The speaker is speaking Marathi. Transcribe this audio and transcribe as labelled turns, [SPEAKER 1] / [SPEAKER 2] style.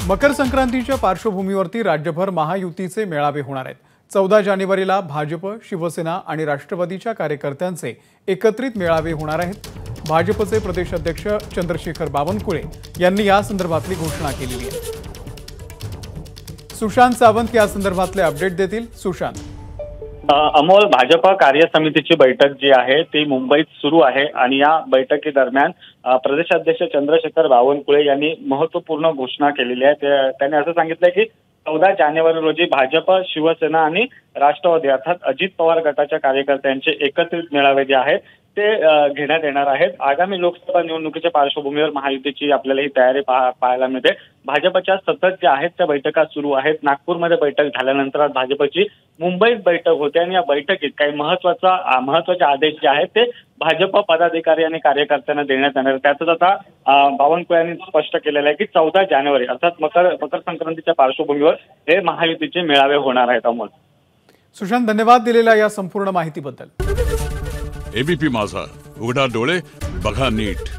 [SPEAKER 1] मकर संक्रांतीच्या पार्श्वभूमीवरती राज्यभर महायुतीचे मेळावे होणार आहेत। 14 जानेवारीला भाजप, शिवसेना आणि राष्ट्रवादीच्या कार्यकर्त्यांचे एकत्रित मेळावे होणार आहेत। भाजपचे प्रदेश अध्यक्ष चंद्रशेखर बावनकुळे यांनी या संदर्भातली घोषणा केलेली आहे। सुशांत सावंत या संदर्भातले अपडेट देतील। सुशांत,
[SPEAKER 2] अमोल, भाजप कार्य समितीची बैठक जी आहे ती मुंबईत सुरू आहे आणि या बैठकीदरम्यान प्रदेशाध्यक्ष चंद्रशेखर बावनकुळे यांनी महत्त्वपूर्ण घोषणा केलेली आहे। त्यांनी असं सांगितलंय की 14 जानेवारी रोजी भाजप, शिवसेना आणि राष्ट्रवादी अर्थात अजित पवार गटाच्या कार्यकर्त्यांचे एकत्रित मेळावे जे आहेत ते घेण्यात येणार आहेत। आगामी लोकसभा निवडणुकीच्या पार्श्वभूमीवर महायुतीची आपल्याला ही तयारी पाहायला मिळते। भाजपच्या सतत ज्या आहेत त्या बैठका सुरू आहेत। नागपूरमध्ये बैठक झाल्यानंतर आज भाजपची मुंबईत बैठक होते आणि या बैठकीत काही महत्त्वाचे आदेश जे आहेत ते भाजप पदाधिकारी आणि कार्यकर्त्यांना देण्यात येणार। त्यातच आता बावनकुळे यांनी स्पष्ट केलेलं आहे की 14 जानेवारी अर्थात मकर संक्रांतीच्या पार्श्वभूमीवर हे महायुतीचे मेळावे होणार आहेत। अमोल,
[SPEAKER 1] सुशांत, धन्यवाद दिलेल्या या संपूर्ण माहितीबद्दल।
[SPEAKER 3] एबीपी माझा, उघडा डोळे बघा नीट।